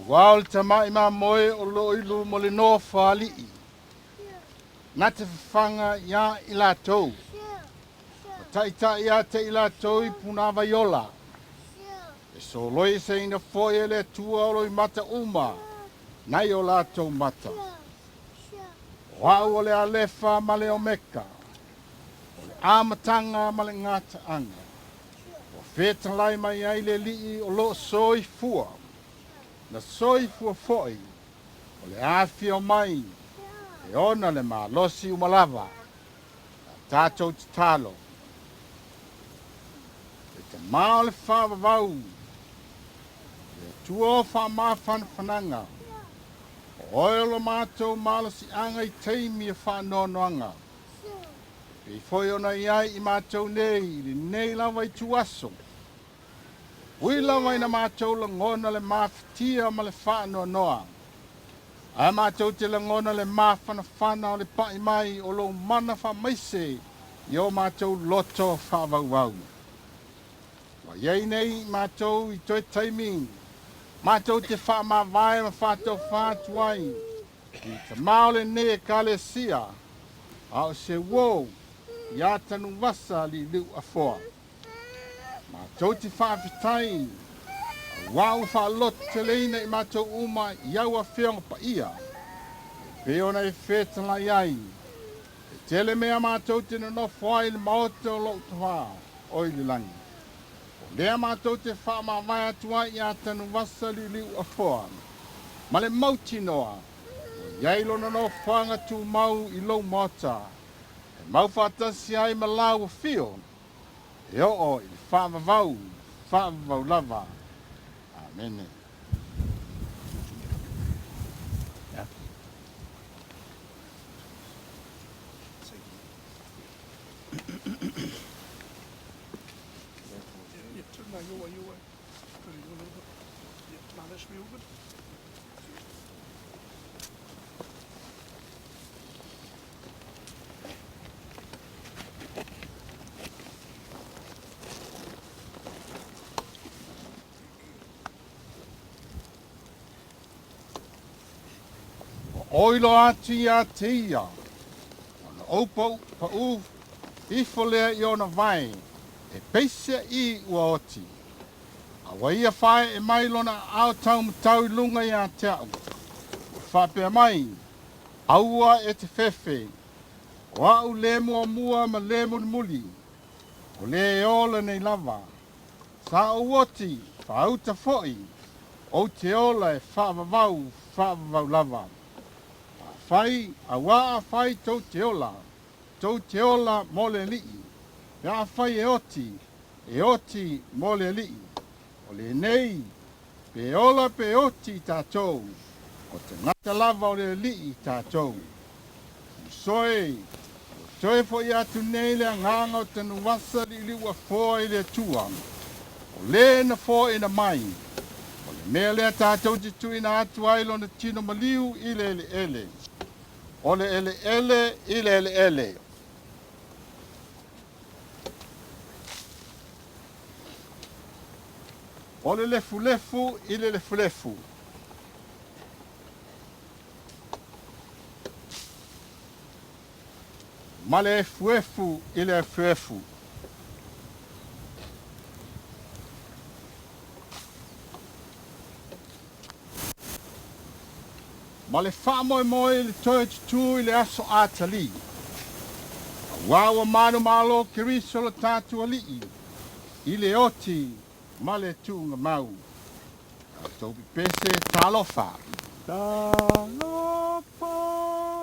Wal tamai ma moe o lo ilu mo le no fali'i. Na te whanga ia i la tau. O taita ia te i la tau i puna vaiola. E so loi se ina foe le tua o loi mata uma. Nai o la tau mata. O au o le alefa ma le omeka. O le amatanga ma le ngata anga. O whetalai mai ai le li'i o lo soi fua. Na soi fua foi, o le awhi o mai, e ona le malosi umalava, a tātou te talo. E te mao le whawawau, e tua o whamawhana whananga, o oelo mātou malosi anga i teimi e whanoanoanga. E foi ona iai i mātou nei, i nei lawa i tuaso. Ui lawa ina mātou la ngona le mawhitia ma le whaano noa. A mātou te la ngona le mawhana whana o le pai mai o lo mana wha maise i o mātou loto whawawau. Wa iei nei mātou i toi taiming. Mātou te wha ma vai ma whātou whātuai. I te maole ne e kale sia. A o se wou i atanu wasa li liu a foa. Mātou te whaawitai, wau whaalot te leina i mātou uma iau a whionga pa ia. Peona e whetala iai, e tele mea mātou te no whai le maote o lau tuha o i lilangi. O lea mātou te whaamawai atua i a tanu wasa li liu a whoa. Ma le mauti noa, o iai lona no whanga tu mau i lau mota. E mau whatasi ai ma lau a whio. E o i le whaamawau, whaavau lava. Amene. Oilo atu ia te ia. Ona opo pa u ifo lea i ona vai. E peisia I ua oti. Awa ia whae e mai lona au tau matau I lunga ia te au. Whapea mai. Aua e te whewhe. O au le mua mua ma le muli. O le e ola nei lava. Sa o oti. Whauta foi. O te ola e whaavavau lava. Fai, awa fai tau te ola mole lii. Ia fai e oti mole lii. O le nei, pe ola pe oti tātou. O te ngata lava o le lii tātou. Soe fo I atu nei le nganga o tanu wasa li liwa fo I le tua. O le na fo I na mai. O le mea lea tātou te tui na atu ailo na tino maliu I le ele. Ole ele, ile ele. Ole lefu, ile lefu. Male efu, ile efu. Ma le wha moe le toe tutu I le aso atali. Wawa manu malo kiriso lo tatu alii. I le oti ma le tunga mau. Topi pese talofa. Talofa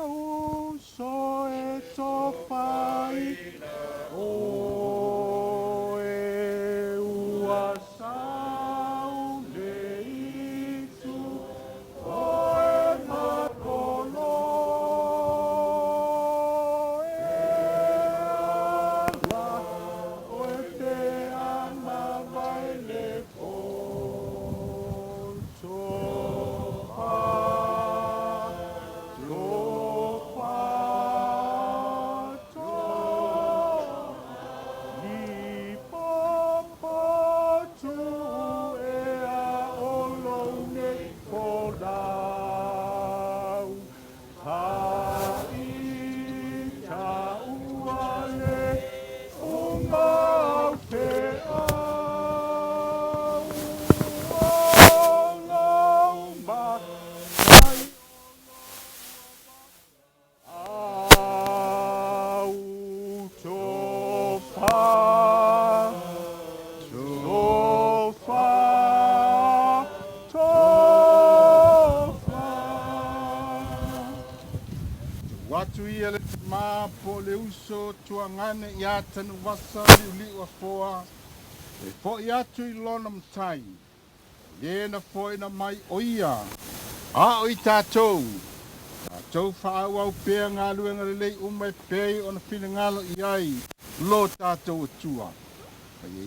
uso e tofai. O e uasau le itu. Watu ia le ma po le uso tuangane ia tanu wasa liu a foa. E fo ia tu I lona mtai. Le na fo ina mai o ia. A o I tātou. Tātou whaau au pēr ngā luenga le lei umai pēi o na whina ngalo I ai. Lo tātou atua.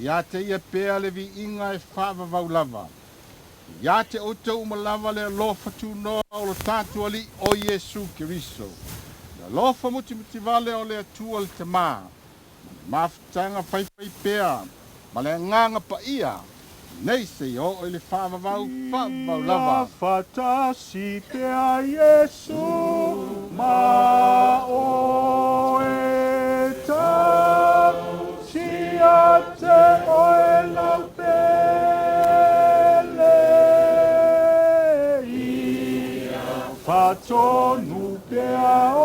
Ia te ia pēr le vi inga e whaavavau lava. Ia te outou umalava le alofa tu noa o lo tātou ali o Yesu Kiriso. Lofa muti vale o le atua le te mā. Mafutanga whai pēr. Ma le nganga pa ia. Nei se o le whaavavau lava. Fatasi pea Yesu ma o e ta sia te o e lau pele ia fatonu pea o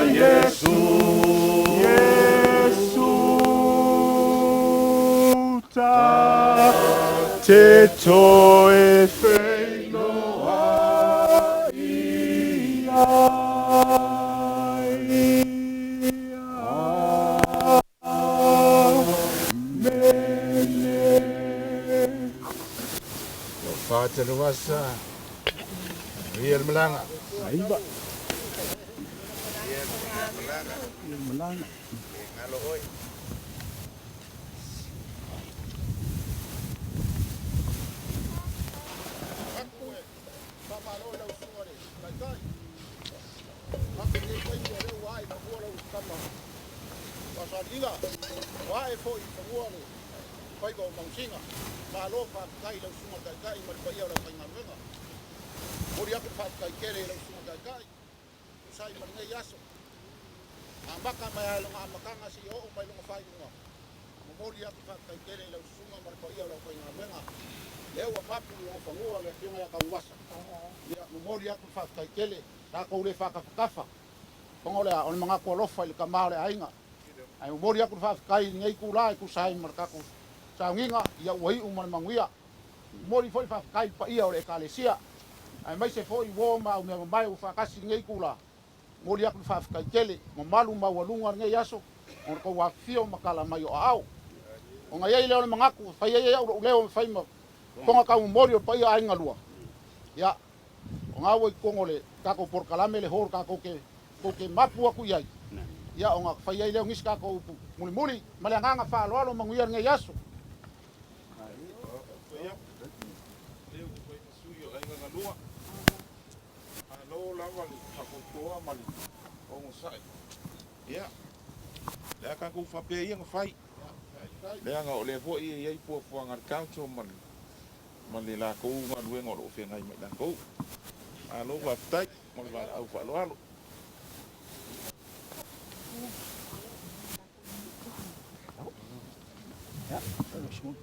Yesu, Yesu ta te toe whenua ia mene. Fātere wasa. Ria malanga. Aiba. Malanga. Ngalo oi. Ila, wae foi famuale, pai go mangsinga, malo fa kai lo sunga kai mar pai ora pai ngamenga. Mori aku fa kai kere lo sunga kai. Usai mar ngai yaso. Ambaka mai lo amakanga si o mai lo fai ngo. Mori aku fa kai kere lo sunga mar pai ora pai ngamenga. Leo papu lo famua le tinga ya kawasa. Ya mori aku fa kai kele, ta ko le fa kafa. Pongole on manga ko lo fa le kamale ainga. Ai mori aku fa kai ngai ku lai ku sai markaku sa nginga ia wai umar manguia mori foi fa kai pa ia ore kalesia ai mai se foi wo ma me mai u fa kasi ngai ku la mori aku fa kai kele mo malu ma walunga ngai yaso on ko wa fio makala mai o au o ngai ile ole mangaku fa ia ia u leo fa ma konga ka mori pa ia ai ngalua ya o ngawo kongole ka ko por kalame le hor ka ko ke mapu aku ia ya onga fai ai leo ngiska ko upu muli malanganga fa lo manguia ngai yaso leo ko suyo ai ngalua alo lava fa ko toa mali o sai ya le ka ko fa pe ia fai le nga o le fo ia i po fo ngar council mali la ko ngalue ngolo fe ngai mai dan ko alo va tai mo va au fa lo Ja, dat is goed.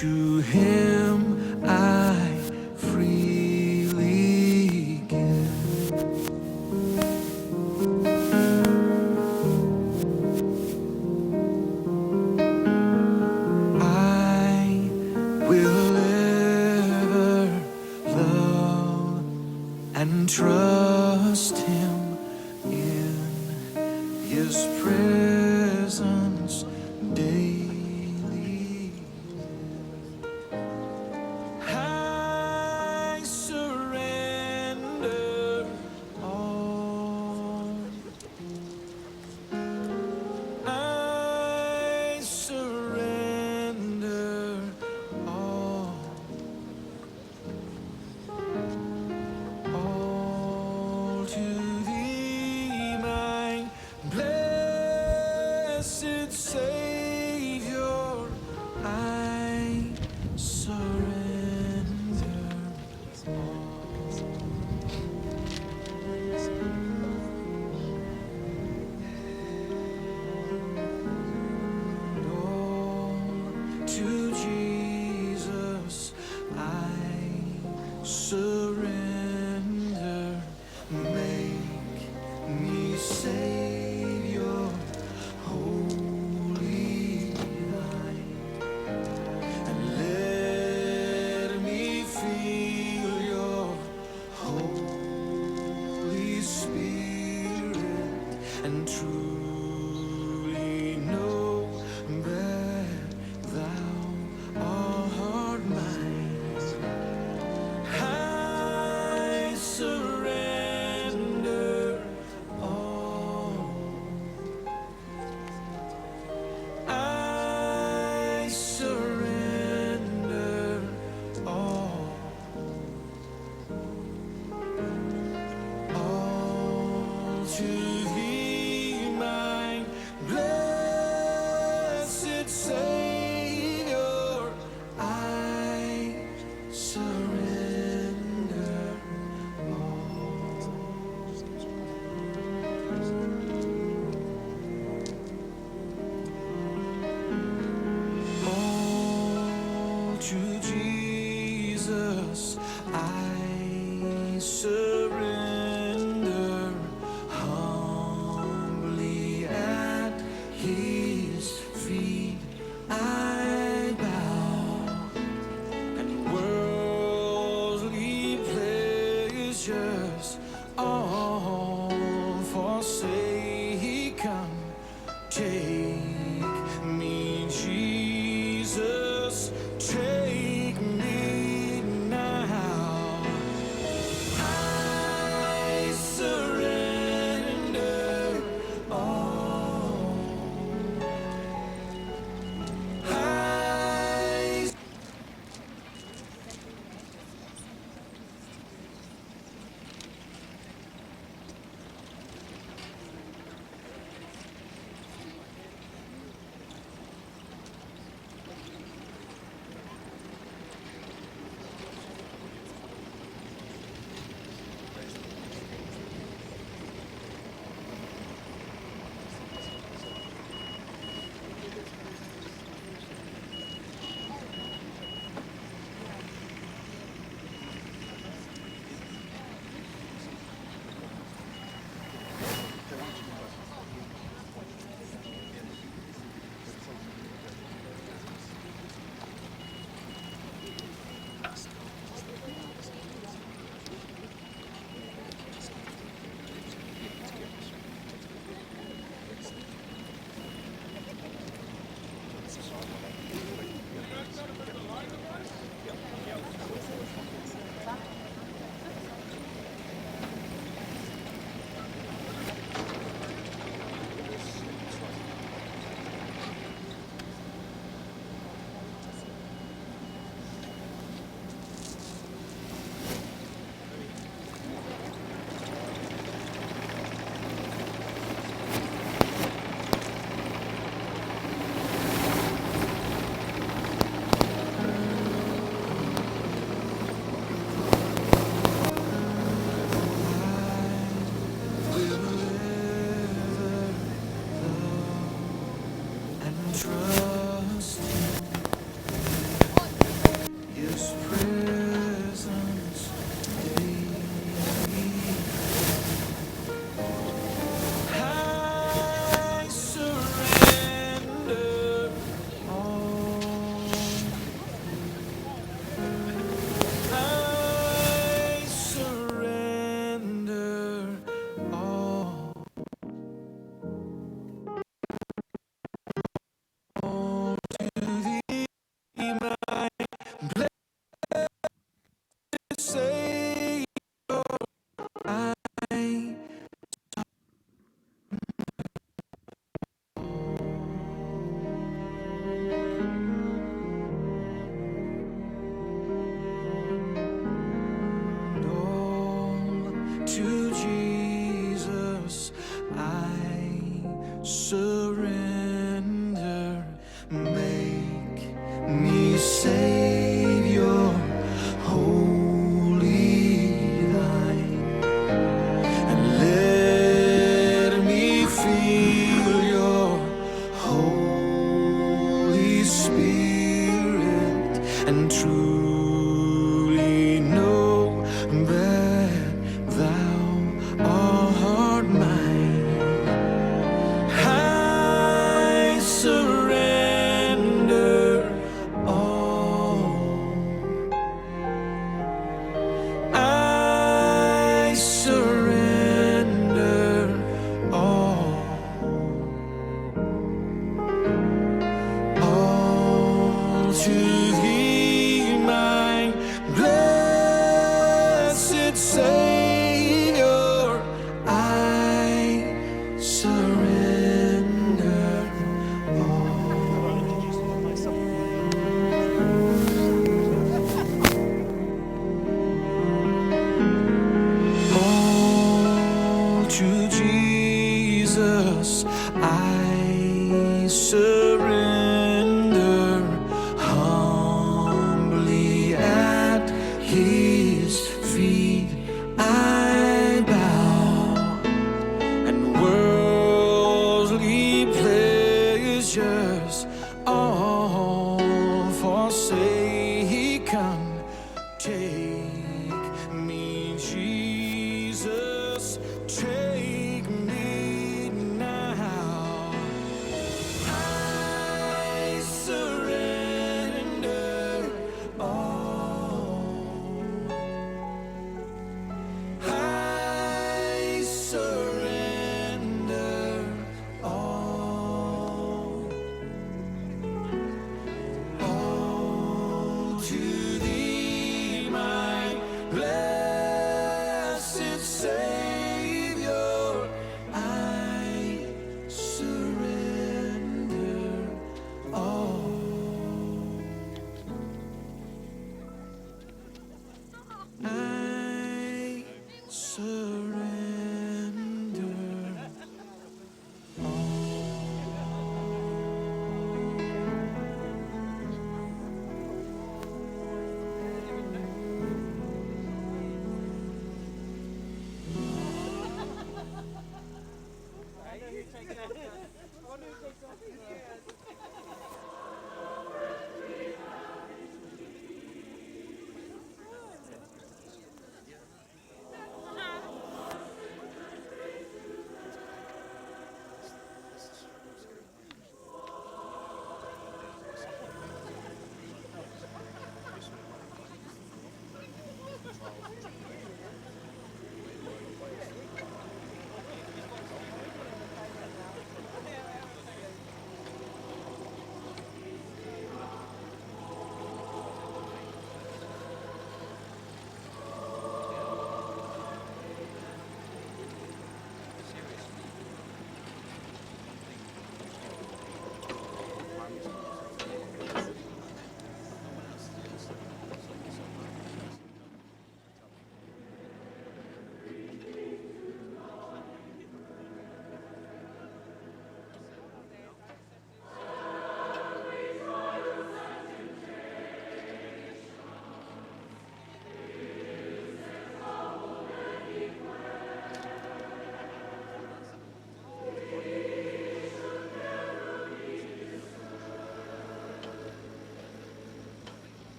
To him I freely give. I will ever love and trust him in his presence daily. I surrender all. I surrender all. All to thee, my blessed Savior. I surrender all to Jesus. I surrender. Make me Savior, holy light, and let me feel your Holy Spirit, and truly know that thou art mine. I surrender all. I surrender all. All to thee, my blessed Savior. I surrender all. All to Jesus I surrender. Humbly at his feet I bow, and worldly pleasures all forsaken. Take me, Jesus, take me now. I and truly know that thou art mine. I surrender all. I surrender all. All to thee, my blessed Savior, I surrender all to Jesus. I surrender humbly.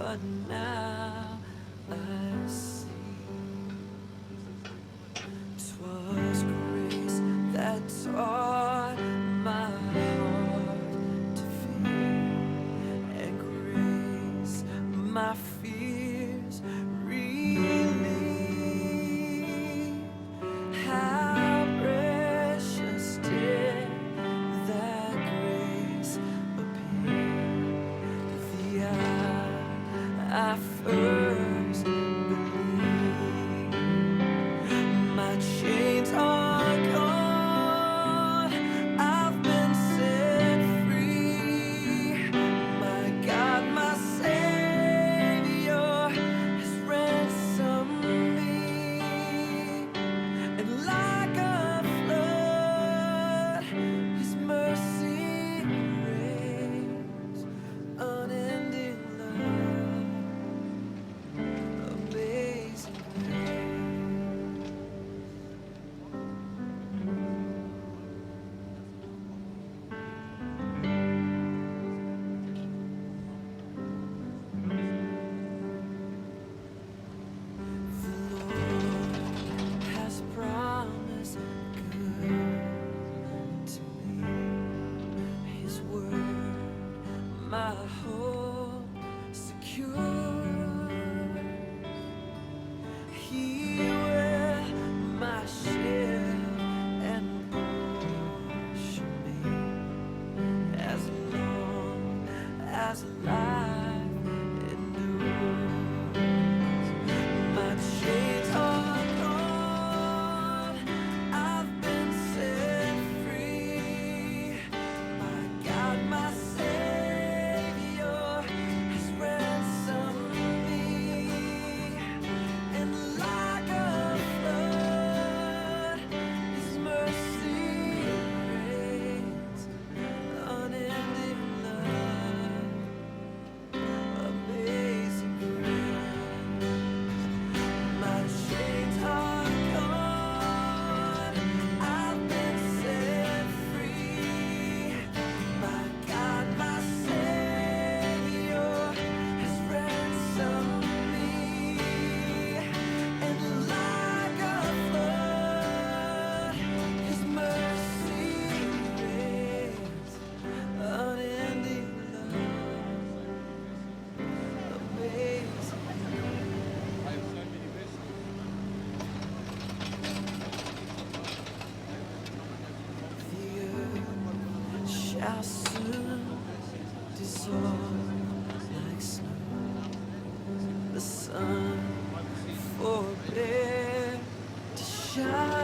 but now I see 'twas grace that taught my heart to fear, and grace my fears relieved. How precious did that grace appear the hour I first believed. My chains are gone, I've been set free. My God, my Savior has ransomed me. And like a flood, His mercy reigns, unending love, amazing grace. The Lord has promised good to me. His word, my hope secure. He will my shield and portion be, as long as life endures. My chains are gone, I've been set free. My God, my Savior has ransomed me. And like a flood, His mercy reigns, unending love, amazing grace. My chains are gone, I've been set free. My God, my Savior has ransomed me. And like a flood, His mercy reigns, unending love, amazing. The earth shall soon dissolve like snow. The sun forbear to shine.